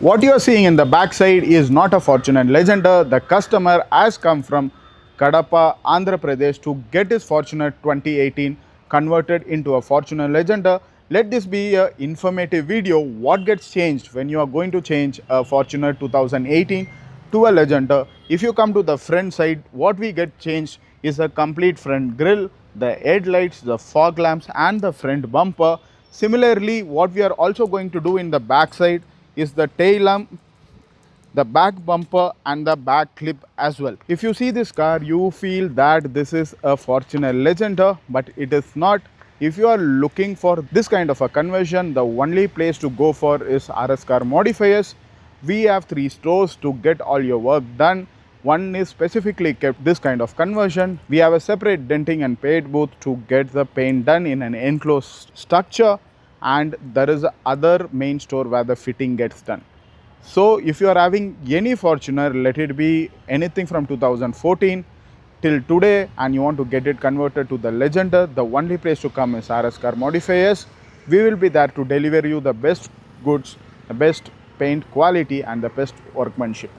What you are seeing in the back side is not a Fortuner Legender. The customer has come from Kadapa, Andhra Pradesh to get his Fortuner 2018 converted into a Fortuner Legender. Let this be an informative video. What gets changed when you are going to change a Fortuner 2018 to a Legender? If you come to the front side, what we get changed is a complete front grille, the headlights, the fog lamps and the front bumper. Similarly, what we are also going to do in the back side is the tail lamp, the back bumper and the back clip as well. If you see this car, you feel that this is a Fortuner Legender, but it is not. If you are looking for this kind of a conversion, the only place to go for is RS CAR Modifiers. We have 3 stores to get all your work done. One is specifically kept this kind of conversion. We have a separate denting and paint booth to get the paint done in an enclosed structure, and there is other main store where the fitting gets done. So if you are having any Fortuner, let it be anything from 2014 till today, and you want to get it converted to the Legender, the only place to come is RS CAR Modifiers. We will be there to deliver you the best goods, the best paint quality and the best workmanship.